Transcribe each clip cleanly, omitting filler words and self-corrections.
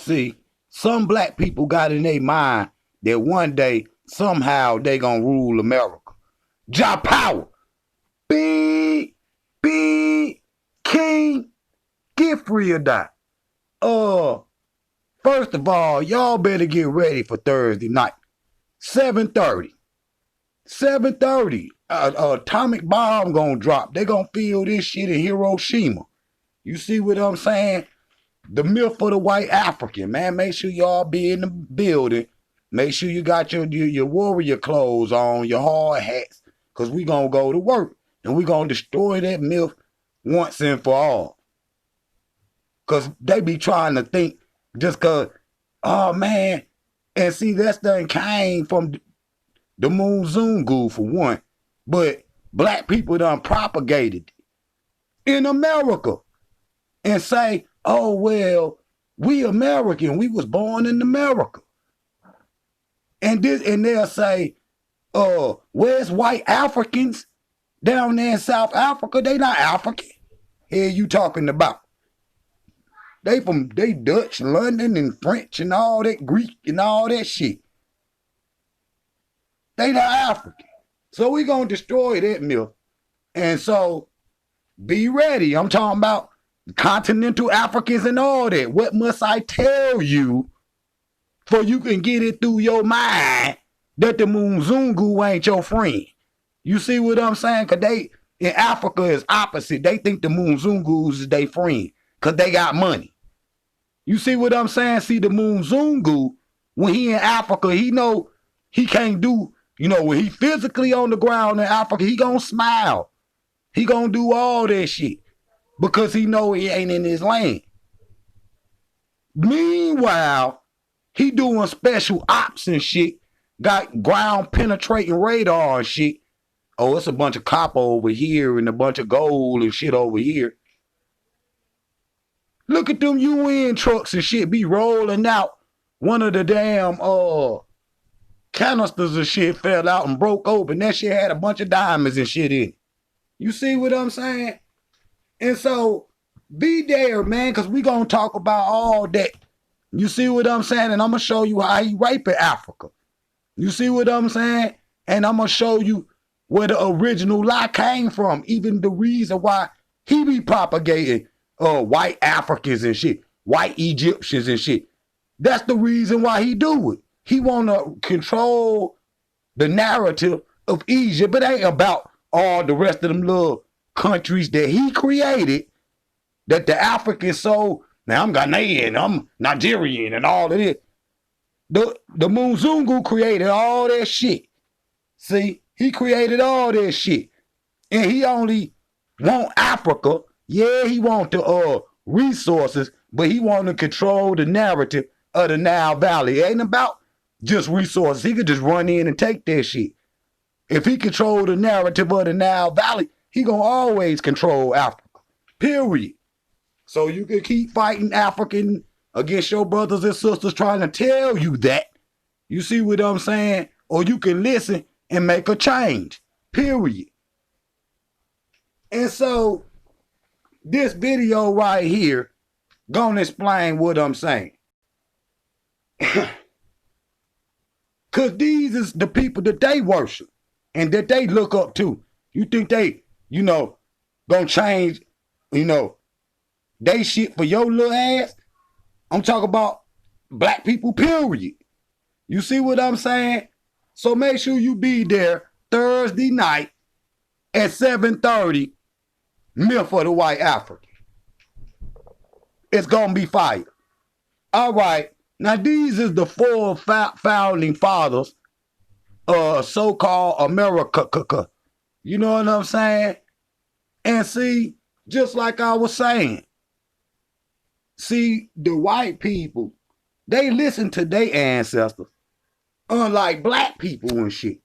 See, some black people got in their mind that one day, somehow, they gonna rule America. Jah power. Be king, get free or die. First of all, y'all better get ready for Thursday night. 7:30. 7:30. Atomic bomb gonna drop. They gonna feel this shit in Hiroshima. You see what I'm saying? The myth of the white African, man. Make sure y'all be in the building. Make sure you got your warrior clothes on, your hard hats, because we gonna go to work. And we gonna destroy that myth once and for all. Because they be trying to think just because, oh man, and see, that's done came from the Mzungu for one. But black people done propagated it in America and say, oh, well, we American. We was born in America. And they'll say, where's white Africans down there in South Africa? They not African. Here you talking about. They Dutch, London, and French, and all that Greek, and all that shit. They not African. So we gonna destroy that myth. And so, be ready. I'm talking about continental Africans and all that. What must I tell you for you can get it through your mind that the Mzungu ain't your friend? You see what I'm saying? Because they, in Africa, is opposite. They think the Mzungus is their friend because they got money. You see what I'm saying? See, the Mzungu, when he in Africa, he know he can't do, when he physically on the ground in Africa, he gonna smile. He gonna do all that shit because he know he ain't in his land. Meanwhile, he doing special ops and shit, got ground penetrating radar and shit. Oh, it's a bunch of copper over here and a bunch of gold and shit over here. Look at them UN trucks and shit be rolling out. One of the damn canisters of shit fell out and broke open. That shit had a bunch of diamonds and shit in it. You see what I'm saying? And so, be there, man, because we going to talk about all that. You see what I'm saying? And I'm going to show you how he raping Africa. You see what I'm saying? And I'm going to show you where the original lie came from. Even the reason why he be propagating white Africans and shit, white Egyptians and shit. That's the reason why he do it. He want to control the narrative of Egypt, but it ain't about all the rest of them little countries that he created that the Africans sold. Now I'm Ghanaian, I'm Nigerian and all of this. The Mzungu created all that shit. See, he created all that shit. And he only want Africa. Yeah, he want the resources, but he want to control the narrative of the Nile Valley. It ain't about just resources. He could just run in and take that shit. If he control the narrative of the Nile Valley, he gonna always control Africa. Period. So you can keep fighting African against your brothers and sisters trying to tell you that. You see what I'm saying? Or you can listen and make a change. Period. And so this video right here gonna explain what I'm saying. Cause these is the people that they worship and that they look up to. You think they, gonna change, they shit for your little ass? I'm talking about black people, period. You see what I'm saying? So make sure you be there Thursday night at 7:30, Myth for the White African. It's gonna be fire. All right. Now these is the four founding fathers so-called America. You know what I'm saying? And see, just like I was saying, see, the white people, they listen to their ancestors, unlike black people and shit.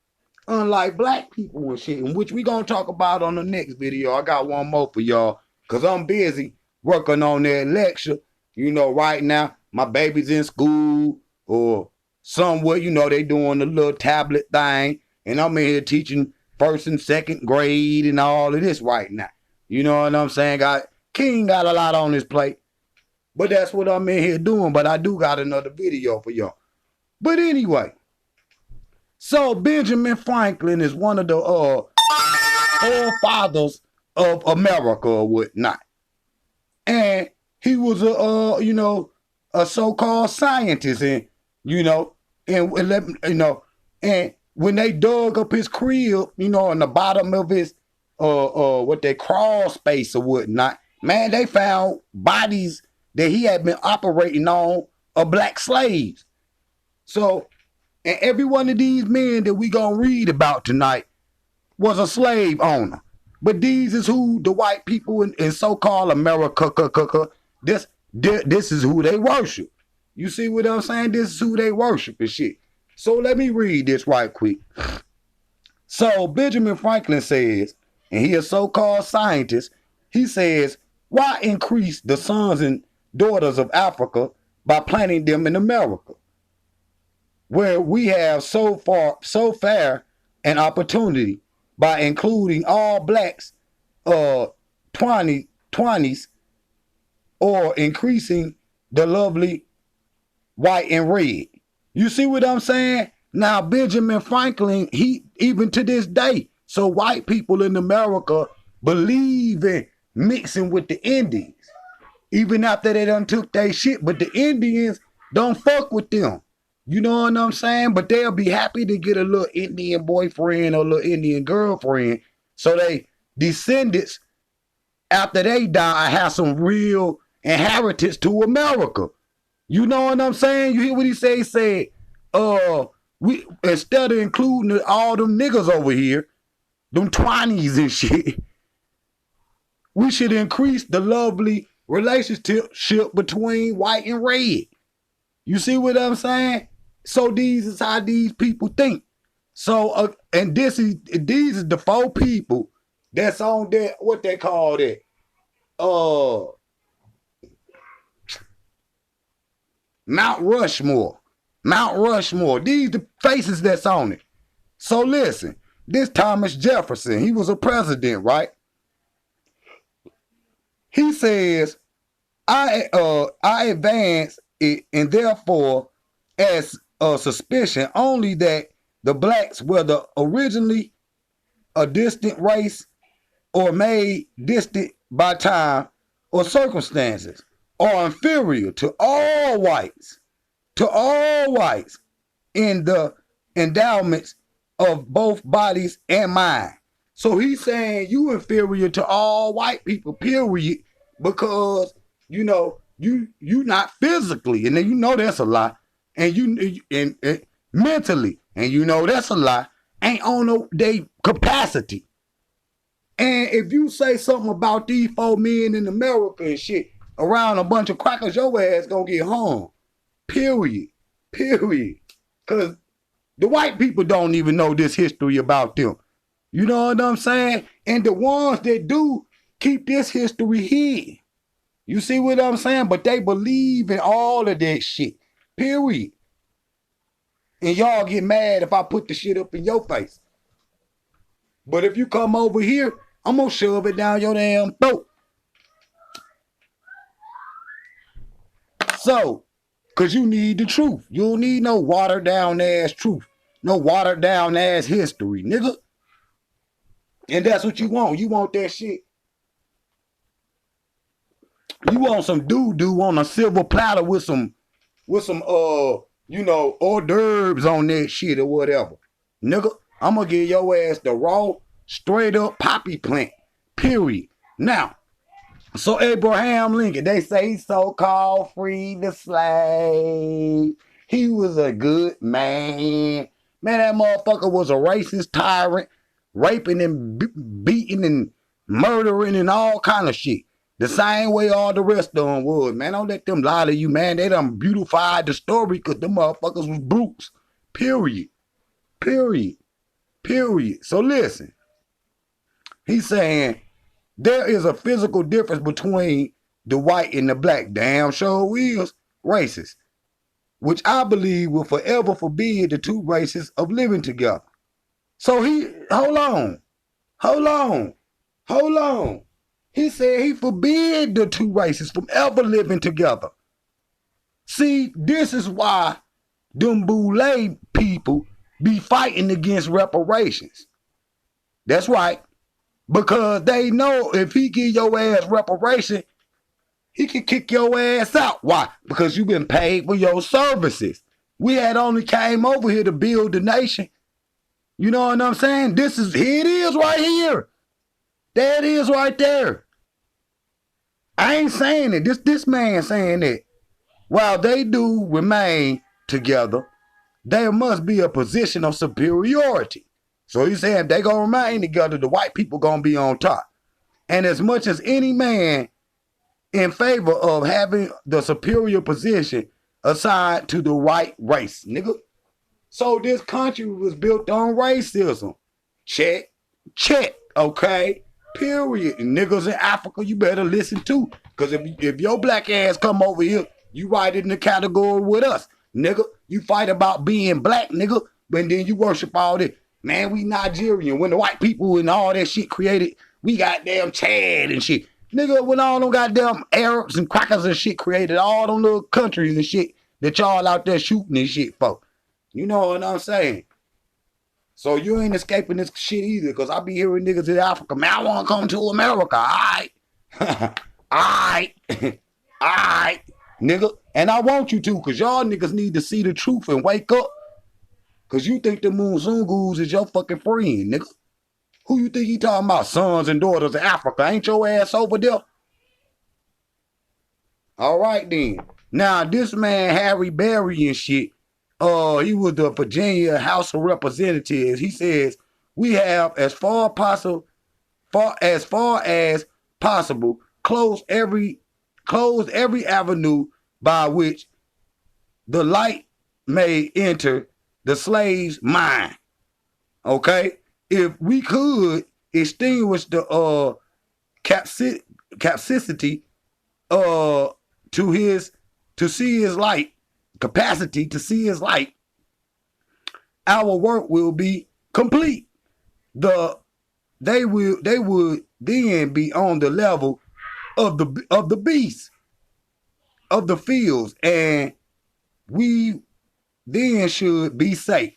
Unlike black people and shit, in which we gonna talk about on the next video. I got one more for y'all, because I'm busy working on that lecture. Right now, my baby's in school or somewhere, they doing the little tablet thing. And I'm in here teaching first and second grade and all of this right now. You know what I'm saying? King got a lot on his plate. But that's what I'm in here doing. But I do got another video for y'all. But anyway, so Benjamin Franklin is one of the forefathers of America or whatnot. And he was a so-called scientist, and and when they dug up his crib, in the bottom of his what they crawl space or whatnot, man, they found bodies that he had been operating on of black slaves. So, and every one of these men that we gonna read about tonight was a slave owner. But these is who the white people in so-called America, this is who they worship. You see what I'm saying? This is who they worship and shit. So let me read this right quick. So Benjamin Franklin says, and he a so-called scientist, he says, why increase the sons and daughters of Africa by planting them in America, where we have so fair an opportunity by including all blacks 20s or increasing the lovely white and red. You see what I'm saying? Now Benjamin Franklin, he even to this day, so white people in America believe in mixing with the Indians. Even after they done took their shit, but the Indians don't fuck with them. You know what I'm saying? But they'll be happy to get a little Indian boyfriend or a little Indian girlfriend. So they descendants, after they die, have some real inheritance to America. You know what I'm saying? You hear what he say? He said, we instead of including all them niggas over here, them 20s and shit, we should increase the lovely relationship between white and red. You see what I'm saying? So these is how these people think. So and these is the 4 people that's on that, what they call that, Mount Rushmore. Mount Rushmore. These the faces that's on it. So listen, this Thomas Jefferson, he was a president, right? He says, I advance it, and therefore as a suspicion only that the blacks, whether originally a distant race or made distant by time or circumstances, are inferior to all whites in the endowments of both bodies and mind. So he's saying you inferior to all white people, period, because you not physically, and then that's a lie, and mentally, and that's a lie, ain't on no they capacity. And if you say something about these 4 men in America and shit around a bunch of crackers, your ass gonna get hung. Period. Cause the white people don't even know this history about them. You know what I'm saying? And the ones that do keep this history hid. You see what I'm saying? But they believe in all of that shit. Period. And y'all get mad if I put the shit up in your face. But if you come over here, I'm gonna shove it down your damn throat. So, cause you need the truth. You don't need no watered down ass truth. No watered down ass history, nigga. And that's what you want. You want that shit. You want some doo-doo on a silver platter with some hors d'oeuvres on that shit or whatever. Nigga, I'm gonna give your ass the raw, straight up poppy plant. Period. Now, so Abraham Lincoln, they say he so-called freed the slave. He was a good man. Man, that motherfucker was a racist tyrant, raping and beating and murdering and all kind of shit. The same way all the rest of them was. Man, don't let them lie to you, man. They done beautified the story because them motherfuckers was brutes. Period. So listen. He's saying there is a physical difference between the white and the black. Damn sure is racist. Which I believe will forever forbid the 2 races of living together. So hold on. He said he forbid the two races from ever living together. See, this is why them Boule people be fighting against reparations. That's right. Because they know if he give your ass reparation, he can kick your ass out. Why? Because you been paid for your services. We had only came over here to build the nation. You know what I'm saying? Here it is right here. There it is right there. I ain't saying it. This man saying that while they do remain together, there must be a position of superiority. So he's saying they gonna remain together, the white people gonna be on top. And as much as any man in favor of having the superior position assigned to the white race, nigga. So this country was built on racism. Check, okay? Period. And niggas in Africa, you better listen too. Because if your black ass come over here, you right in the category with us. Nigga, you fight about being black, nigga, but then you worship all this. Man, we Nigerian. When the white people and all that shit created, we got damn Chad and shit. Nigga, when all them goddamn Arabs and crackers and shit created all them little countries and shit that y'all out there shooting and shit for. You know what I'm saying? So you ain't escaping this shit either, because I be hearing niggas in Africa, man, I want to come to America, all right? Nigga. And I want you to, because y'all niggas need to see the truth and wake up. Because you think the Muzungus is your fucking friend, nigga. Who you think he talking about? Sons and daughters of Africa. Ain't your ass over there? All right, then. Now, this man, Harry Berry and shit, he was the Virginia House of Representatives. He says, we have, as far as possible, closed every avenue by which the light may enter the slave's mind. Okay? If we could extinguish the capacity to see his light, capacity to see his light, our work will be complete. They would then be on the level of the beasts of the fields, and we then should be safe.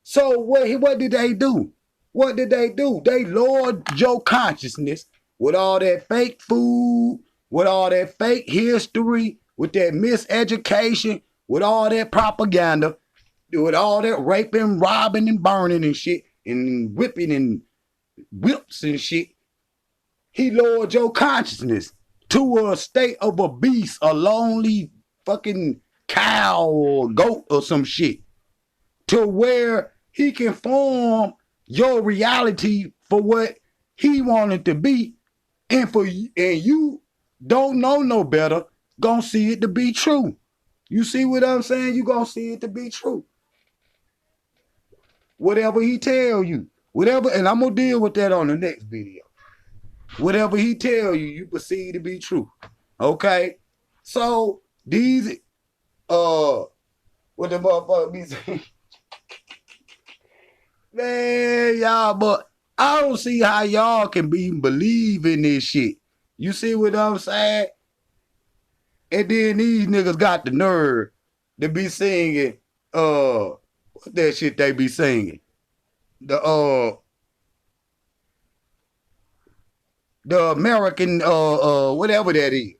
So what did they do? What did they do? They lowered your consciousness with all that fake food, with all that fake history, with that miseducation, with all that propaganda, with all that raping, robbing, and burning and shit, and whipping and whips and shit. He lowered your consciousness to a state of a beast, a lonely fucking cow or goat or some shit, to where he can form your reality for what he wanted to be, and you don't know no better, gonna see it to be true. You see what I'm saying? You gonna see it to be true. Whatever he tell you, whatever, and I'm gonna deal with that on the next video. Whatever he tell you, you perceive to be true. Okay? So these what the motherfucker be saying? Man, y'all, but I don't see how y'all can believe in this shit. You see what I'm saying? And then these niggas got the nerve to be singing, what that shit they be singing? The American, whatever that is.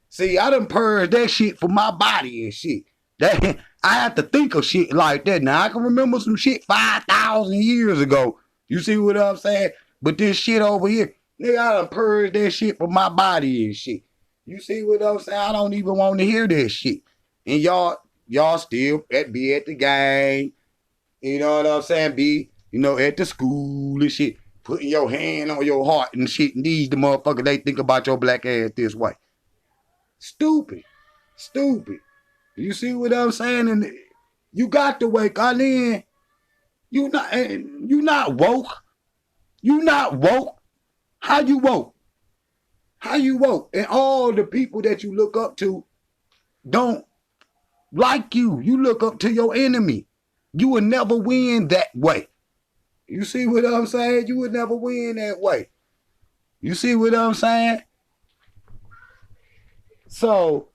See, I done purged that shit for my body and shit. That I have to think of shit like that. Now, I can remember some shit 5,000 years ago. You see what I'm saying? But this shit over here, nigga, I done purged that shit for my body and shit. You see what I'm saying? I don't even want to hear that shit. And y'all still be at the game. You know what I'm saying? Be, at the school and shit. Putting your hand on your heart and shit. And these the motherfuckers, they think about your black ass this way. Stupid. You see what I'm saying? And you got to wake up in. You not woke. You not woke. How you woke? And all the people that you look up to don't like you. You look up to your enemy. You will never win that way. You see what I'm saying? You would never win that way. You see what I'm saying? So,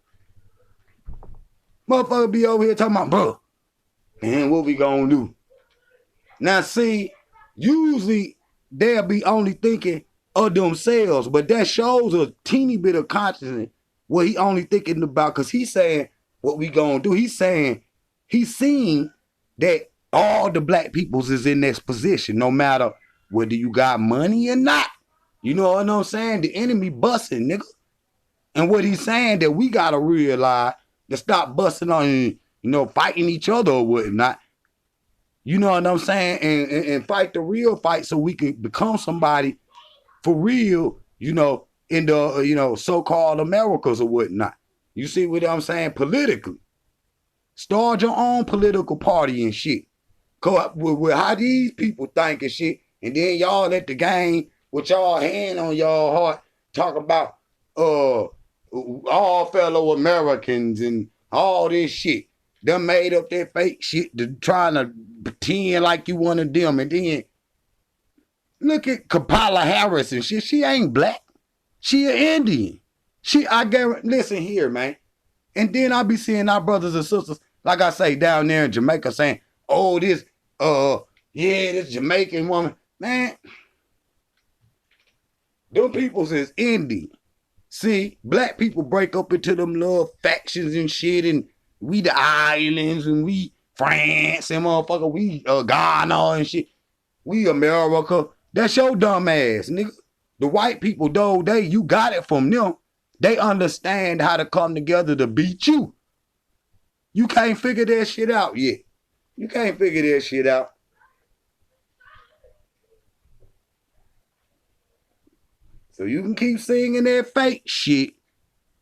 motherfucker be over here talking about, bro, man, what we gonna do? Now, see, usually they'll be only thinking of themselves, but that shows a teeny bit of consciousness what he only thinking about, because he's saying what we gonna do. He's saying he's seen that all the black peoples is in this position, no matter whether you got money or not. You know what I'm saying? The enemy busting, nigga. And what he's saying that we gotta realize to stop busting on, fighting each other or whatnot. You know what I'm saying? And fight the real fight so we can become somebody for real, in the, so-called Americas or whatnot. You see what I'm saying? Politically. Start your own political party and shit. With how these people think and shit, and then y'all at the game with y'all hand on y'all heart talk about all fellow Americans and all this shit. They made up their fake shit to trying to pretend like you one of them. And then look at Kamala Harris and shit. She ain't black. She an Indian. I guarantee, listen here, man. And then I be seeing our brothers and sisters, like I say, down there in Jamaica saying, oh, this Jamaican woman. Man, them peoples is Indian. See, black people break up into them little factions and shit, and we the islands, and we France, and motherfucker, we Ghana and shit. We America. That's your dumb ass, nigga. The white people, though, you got it from them. They understand how to come together to beat you. You can't figure that shit out yet. You can't figure that shit out. So you can keep singing that fake shit.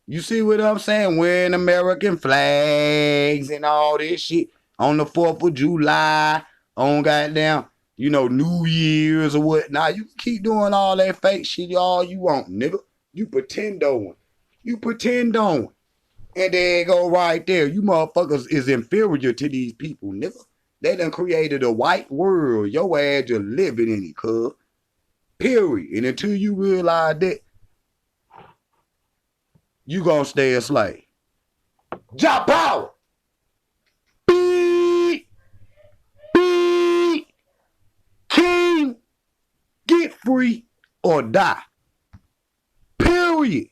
You see what I'm saying? Wearing American flags and all this shit on the 4th of July, on goddamn, New Year's or whatnot. You can keep doing all that fake shit all you want, nigga. You pretend on. And there go right there. You motherfuckers is inferior to these people, nigga. They done created a white world. Your ass just living in it, cuz. Period. And until you realize that, you gonna stay a slave. Job power. Beat. King. Get free or die. Period.